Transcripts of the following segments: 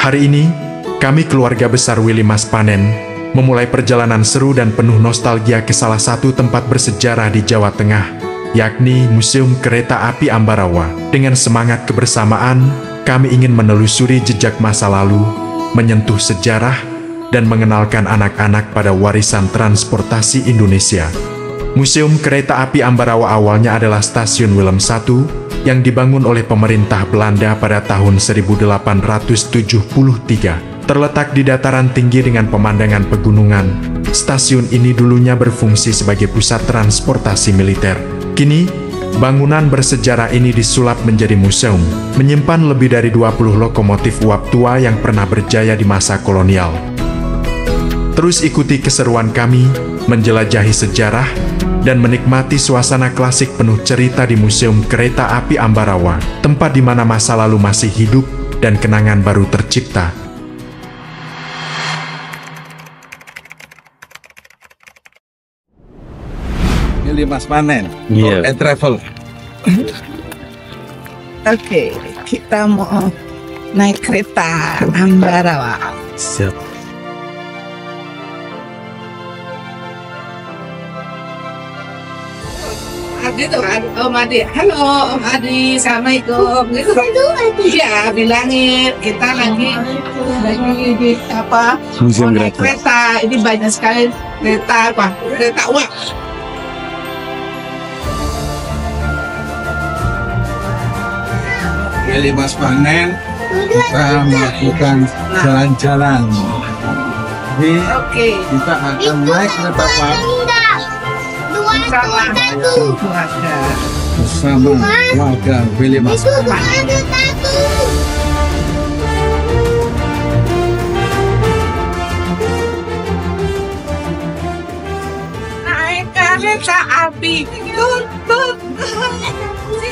Hari ini, kami keluarga besar Willy Mas Panen memulai perjalanan seru dan penuh nostalgia ke salah satu tempat bersejarah di Jawa Tengah, yakni Museum Kereta Api Ambarawa. Dengan semangat kebersamaan, kami ingin menelusuri jejak masa lalu, menyentuh sejarah, dan mengenalkan anak-anak pada warisan transportasi Indonesia. Museum Kereta Api Ambarawa awalnya adalah Stasiun Willem I yang dibangun oleh pemerintah Belanda pada tahun 1873. Terletak di dataran tinggi dengan pemandangan pegunungan, stasiun ini dulunya berfungsi sebagai pusat transportasi militer. Kini, bangunan bersejarah ini disulap menjadi museum, menyimpan lebih dari 20 lokomotif uap tua yang pernah berjaya di masa kolonial. Terus ikuti keseruan kami, menjelajahi sejarah, dan menikmati suasana klasik penuh cerita di Museum Kereta Api Ambarawa, tempat di mana masa lalu masih hidup dan kenangan baru tercipta. Willy Mas Panen, travel. Oke, kita mau naik kereta Ambarawa. Siap. Gitu kan, Om Adi, halo Om Adi, assalamualaikum. Gitu kan? Iya, bilangin kita lagi di apa? Museum mau naik kereta. Ini banyak sekali kereta apa? Kereta uap. Willy Mas Panen, kita melakukan jalan-jalan. Jadi kita akan naik kereta uap bersama warga Willy Mas Panen. Naik kereta api, tuntut.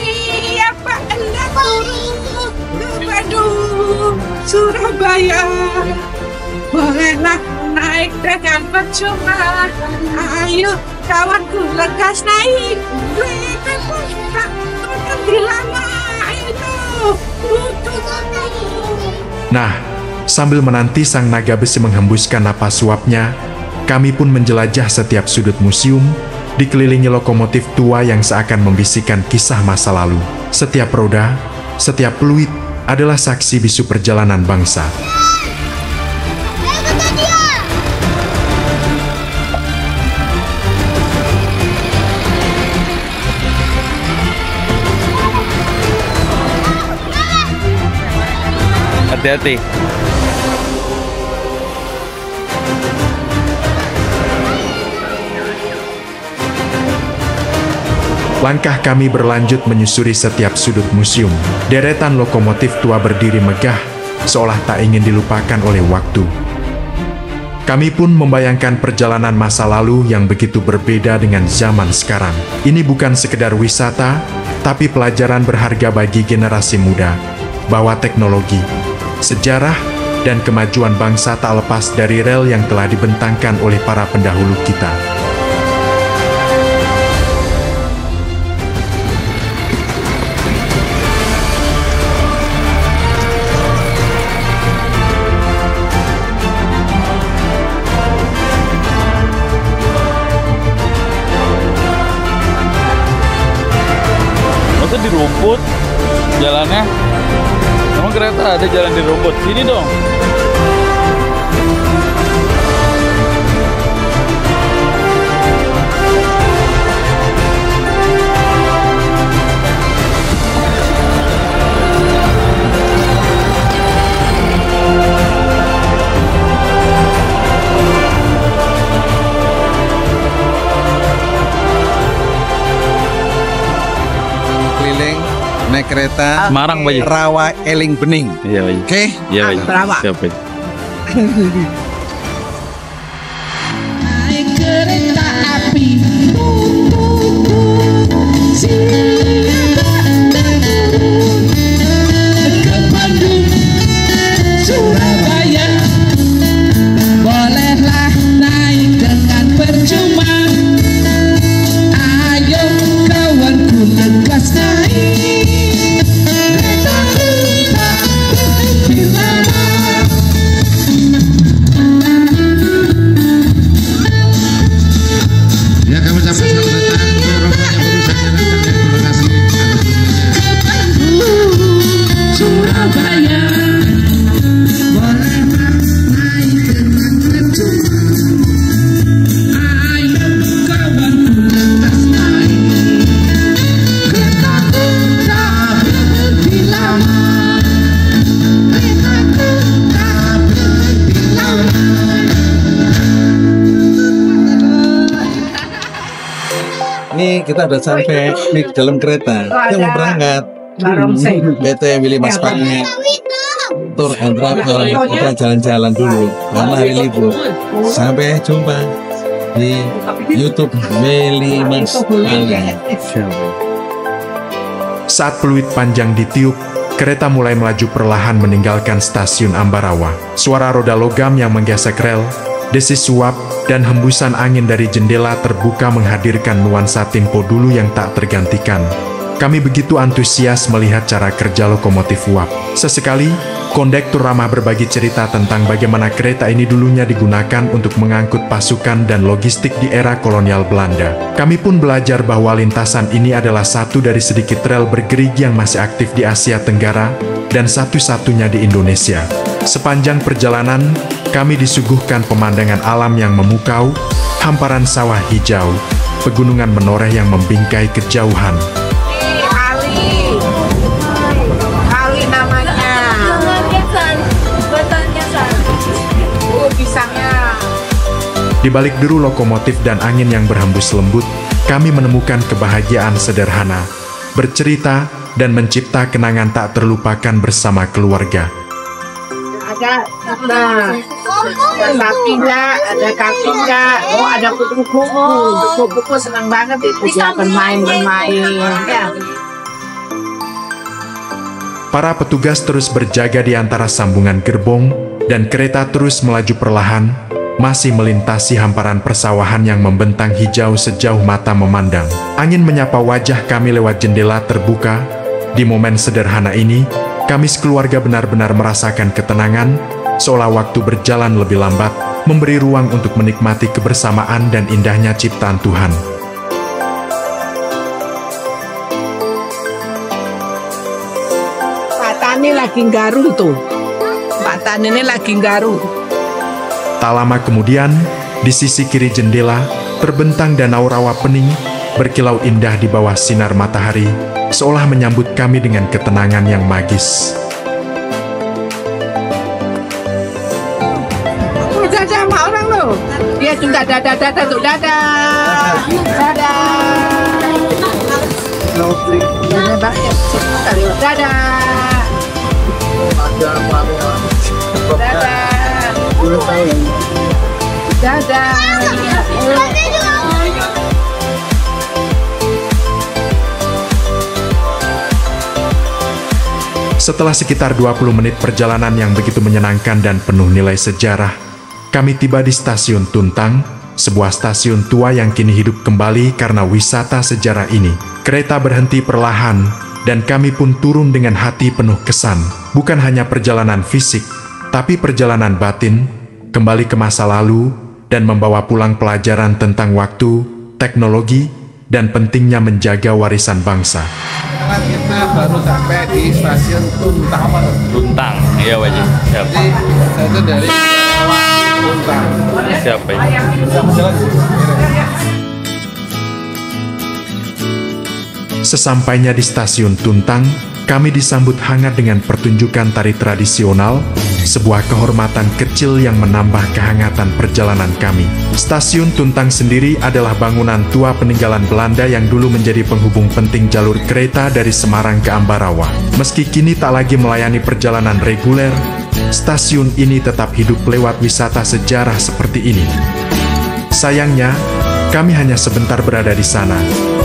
Siapa hendak turun ke Bandung, Surabaya? Bolehlah naik dengan percuma. Ayo kawanku, lekas naik. Kereta pusat lebih lama itu. Nah, sambil menanti sang naga besi menghembuskan napas suapnya, kami pun menjelajah setiap sudut museum, dikelilingi lokomotif tua yang seakan membisikkan kisah masa lalu. Setiap roda, setiap peluit adalah saksi bisu perjalanan bangsa. Hati-hati. Langkah kami berlanjut menyusuri setiap sudut museum. Deretan lokomotif tua berdiri megah, seolah tak ingin dilupakan oleh waktu. Kami pun membayangkan perjalanan masa lalu yang begitu berbeda dengan zaman sekarang. Ini bukan sekedar wisata, tapi pelajaran berharga bagi generasi muda, bahwa teknologi, sejarah, dan kemajuan bangsa tak lepas dari rel yang telah dibentangkan oleh para pendahulu kita. Masa di rumput jalannya? Emang kereta ada jalan di rumput? Sini dong. Keliling naik kereta Semarang, Pak. Rawa Eling Bening. Iya, Pak. Oke? Iya, Pak. Berapa? Siap, Pak. Naik kereta api, ke Bandung, Surabaya. Bolehlah naik dengan percuma. Ayo kawanku, lekas naik. Keretaku tak lebih lama. sayang, bolehlah naik dengan percuma. Ayo kawanku lekas naik, keretaku tak berhenti lama, keretaku tak berhenti lama. Ini kita udah sampai di dalam kereta. Kita mau berangkat. PT Willy Mas Panen Tour and Travel. Kita jalan-jalan dulu karena hari libur. Sampai jumpa di YouTube Willy Mas Panen. Saat peluit panjang ditiup, kereta mulai melaju perlahan meninggalkan stasiun Ambarawa. Suara roda logam yang menggesek rel, desis suap, dan hembusan angin dari jendela terbuka menghadirkan nuansa tempo dulu yang tak tergantikan. Kami begitu antusias melihat cara kerja lokomotif uap. Sesekali, kondektur ramah berbagi cerita tentang bagaimana kereta ini dulunya digunakan untuk mengangkut pasukan dan logistik di era kolonial Belanda. Kami pun belajar bahwa lintasan ini adalah satu dari sedikit rel bergerigi yang masih aktif di Asia Tenggara dan satu-satunya di Indonesia. Sepanjang perjalanan, kami disuguhkan pemandangan alam yang memukau, hamparan sawah hijau, pegunungan menoreh yang membingkai kejauhan. Kali namanya. Pisangnya. Di balik deru lokomotif dan angin yang berhembus lembut, kami menemukan kebahagiaan sederhana, bercerita, dan mencipta kenangan tak terlupakan bersama keluarga. Ada kakinya, oh ada kupu-kupu senang banget itu dia bermain-bermain. Ya. Para petugas terus berjaga di antara sambungan gerbong, dan kereta terus melaju perlahan, masih melintasi hamparan persawahan yang membentang hijau sejauh mata memandang. Angin menyapa wajah kami lewat jendela terbuka. Di momen sederhana ini, kami sekeluarga benar-benar merasakan ketenangan, seolah waktu berjalan lebih lambat, memberi ruang untuk menikmati kebersamaan dan indahnya ciptaan Tuhan. Pak Tani lagi nggaru tuh. Pak Tani ini lagi nggaru. Tak lama kemudian, di sisi kiri jendela, terbentang danau rawa pening, berkilau indah di bawah sinar matahari, seolah menyambut kami dengan ketenangan yang magis. Dadah sama orang loh. Dia juga dadah tuh dadah. Dadah. Setelah sekitar 20 menit perjalanan yang begitu menyenangkan dan penuh nilai sejarah, kami tiba di stasiun Tuntang, sebuah stasiun tua yang kini hidup kembali karena wisata sejarah ini. Kereta berhenti perlahan, dan kami pun turun dengan hati penuh kesan. Bukan hanya perjalanan fisik, tapi perjalanan batin, kembali ke masa lalu, dan membawa pulang pelajaran tentang waktu, teknologi, dan pentingnya menjaga warisan bangsa. Kita baru sampai di stasiun Tuntang. Tuntang, iya wajib. Siap. Itu dari Tuntang. Siapa ini? Sesampainya di stasiun Tuntang, kami disambut hangat dengan pertunjukan tari tradisional, sebuah kehormatan kecil yang menambah kehangatan perjalanan kami. Stasiun Tuntang sendiri adalah bangunan tua peninggalan Belanda yang dulu menjadi penghubung penting jalur kereta dari Semarang ke Ambarawa. Meski kini tak lagi melayani perjalanan reguler, stasiun ini tetap hidup lewat wisata sejarah seperti ini. Sayangnya, kami hanya sebentar berada di sana,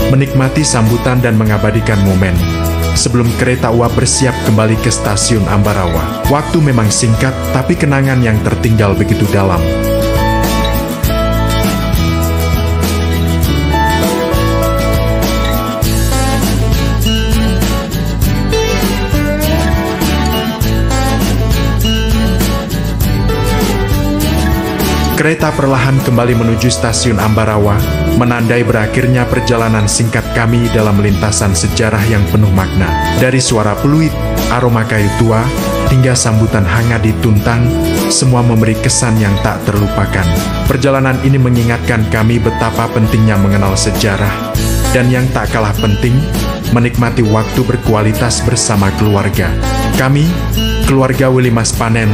menikmati sambutan dan mengabadikan momen, sebelum kereta uap bersiap kembali ke stasiun Ambarawa. Waktu memang singkat, tapi kenangan yang tertinggal begitu dalam. Kereta perlahan kembali menuju stasiun Ambarawa, menandai berakhirnya perjalanan singkat kami dalam lintasan sejarah yang penuh makna. Dari suara peluit, aroma kayu tua, hingga sambutan hangat di Tuntang, semua memberi kesan yang tak terlupakan. Perjalanan ini mengingatkan kami betapa pentingnya mengenal sejarah, dan yang tak kalah penting, menikmati waktu berkualitas bersama keluarga. Kami, keluarga Willy Mas Panen,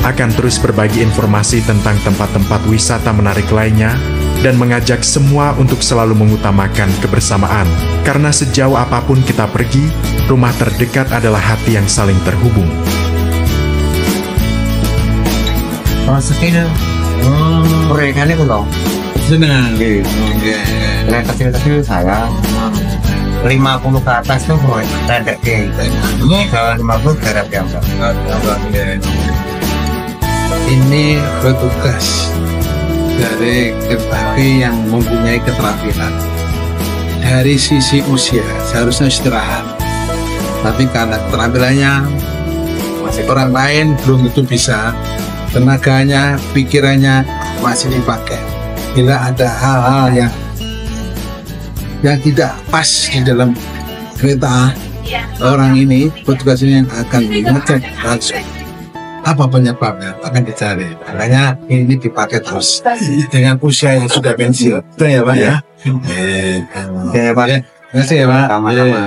akan terus berbagi informasi tentang tempat-tempat wisata menarik lainnya dan mengajak semua untuk selalu mengutamakan kebersamaan. Karena sejauh apapun kita pergi, rumah terdekat adalah hati yang saling terhubung. Maksudnya, mereka-nya belum. Senang. Nah, kecil-kecil saya 50 ke atas tuh boleh ada ini kalau 50 garap yang Ini petugas dari kereta api yang mempunyai keterampilan. Dari sisi usia seharusnya istirahat, tapi karena keterampilannya masih orang lain belum tentu bisa, tenaganya, pikirannya masih dipakai. Bila ada hal-hal yang tidak pas di dalam kereta, orang ini, petugas ini yang akan mengecek langsung apa penyebabnya, akan dicari. Makanya ini dipakai terus dengan usia yang sudah pensiun. Betul ya Pak ya? Oke Pak, Terima kasih ya Pak. sama-sama.